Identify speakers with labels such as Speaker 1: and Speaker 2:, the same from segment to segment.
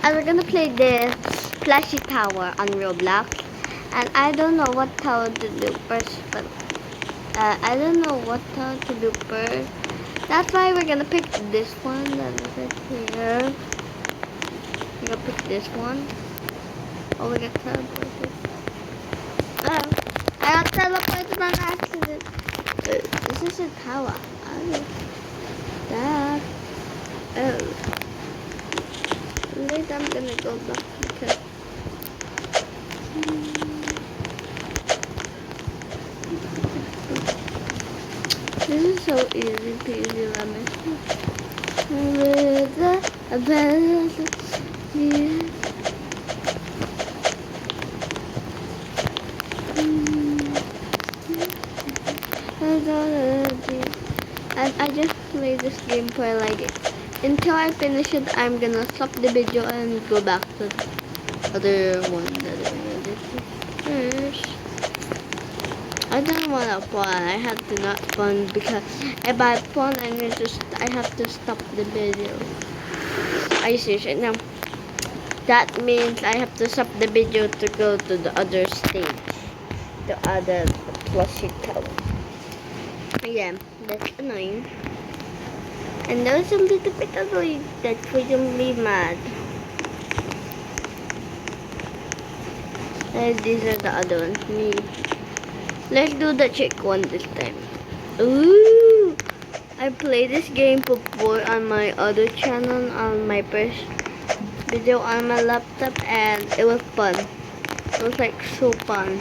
Speaker 1: I'm gonna play the Flashy Tower on Roblox, and I don't know what tower to do first, but I don't know what tower to do first. That's why we're gonna pick this one that is right here. We're gonna pick this one. Oh, we got teleported. Oh, I got teleported on accident. This is a tower. Oh, that. Oh. Later I'm gonna go back because. This is so easy peasy lemon. With a and I just play this game for like until I finish it. I'm gonna stop the video and go back to the other one that I did first. I don't want to fun. I have to not fun because if I fun, I have to stop the video. I see it now. That means I have to stop the video to go to the other stage, the other plushie tower. Yeah, that's annoying. And that was a little bit annoying. That made me mad. And these are the other ones. Me. Let's do the chick one this time. Ooh! I played this game before on my other channel, on my first video on my laptop, and it was fun. It was like so fun.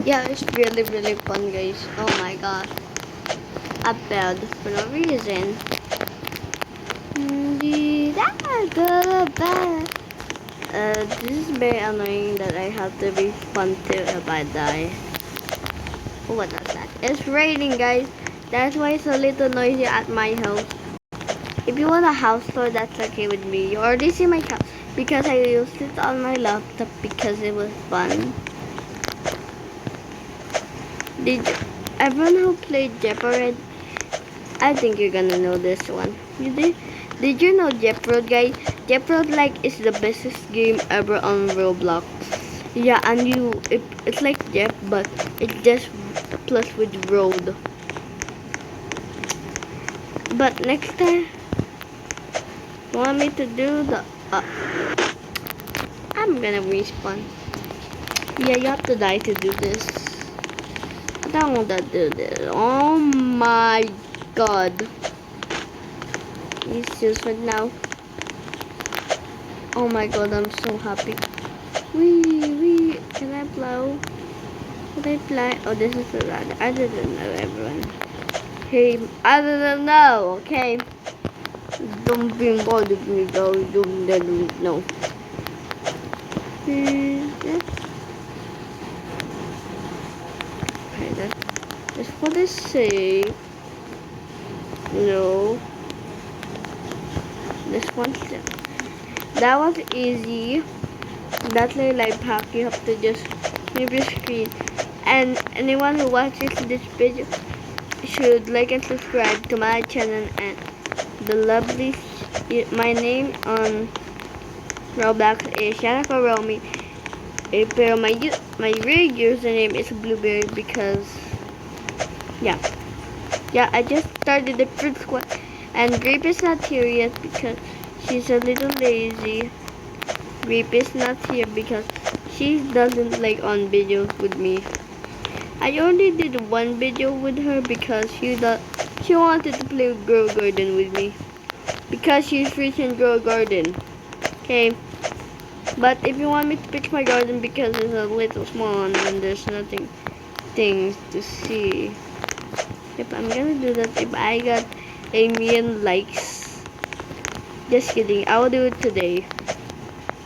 Speaker 1: Yeah, it's really fun, guys. Oh my god. I failed for no reason. This is very annoying that I have to respawn too if I die. Oh, what is that? It's raining, guys. That's why it's a little noisy at my house. If you want a house tour, that's okay with me. You already see my house because I used it on my laptop because it was fun. Did everyone who played Jeopardy? I think you're gonna know this one. You did? Did you know Jeopardy, guys? Jeopardy like is the best game ever on Roblox. Yeah, and it's like Jeff, but it's just plus with road. But next time, you want me to do the? I'm gonna respawn. Yeah, you have to die to do this. I don't want to do this. Oh my god. It's just right now. Oh my god, I'm so happy. Wee, can I blow? Can I fly? Oh, this is the ladder. I didn't know, everyone. Hey, I didn't know, okay? Don't be involved with me, though. Don't know. Okay, that's what they say. No. This one's done. That was easy. That's like life hack. You have to just move your screen. And anyone who watches this video should like and subscribe to my channel and the lovely. My name on Roblox is Jennifer Romy. Pero my real username is Blueberry because yeah, I just started the first one. And Grape is not here yet because she's a little lazy. Grape is not here because she doesn't like on videos with me. I only did one video with her because she wanted to play Grow Garden with me. Because she's rich in Grow Garden. Okay. But if you want me to fix my garden because it's a little small and there's nothing things to see. If I'm gonna do that if I got a million likes. Just kidding, I will do it today.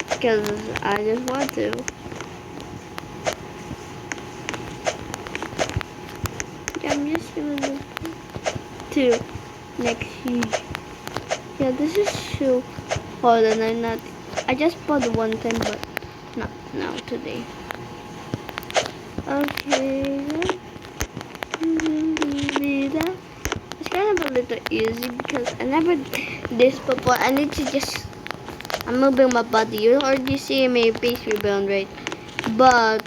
Speaker 1: Because I just want to. Yeah, I'm just gonna do two next year. Yeah, this is so hard and I just bought one time but not now today. Okay. Let's kind of a little easy because I never did this before. I need to just, I'm moving my body. You already see my face rebound, right? But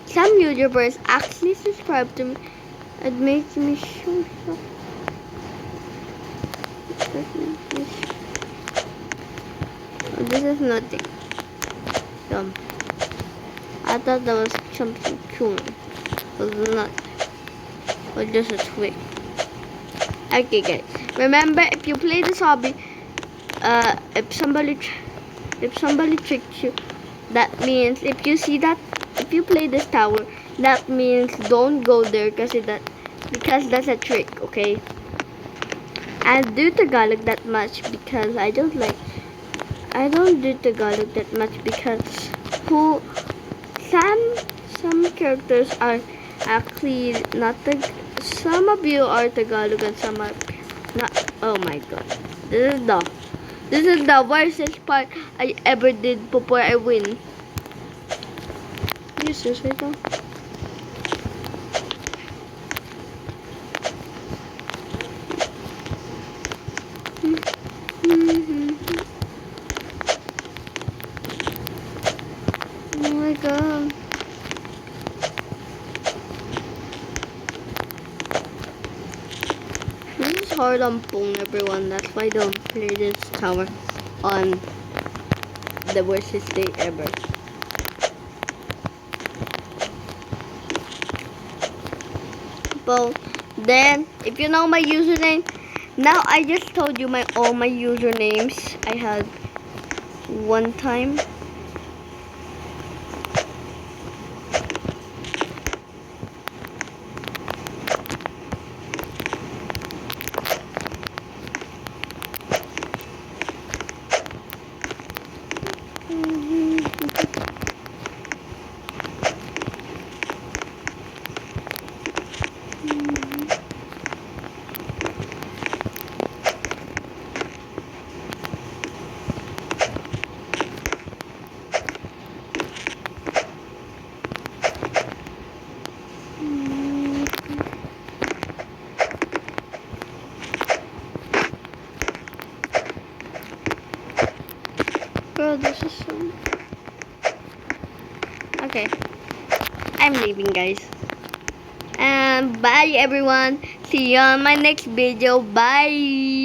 Speaker 1: some YouTubers actually subscribe to me. It makes me so. This is nothing. I thought that was something cool. But it's not. Or just a trick. Okay, guys. Remember, if you play this hobby, if somebody tricks you, that means if you see that, if you play this tower, that means don't go there because that's a trick. Okay. I do Tagalog that much because I don't do Tagalog that much because some characters are actually not some of you are Tagalog and some are not. Oh my god. This is the worst part I ever did before I win. Jesus, wait on. Oh my god. This is hard on phone, everyone. That's why I don't play this tower on the worst day ever. Well, then, if you know my username, now I just told you all my usernames I had one time. Bro, this is so... Okay. I'm leaving, guys. And bye, everyone. See you on my next video. Bye.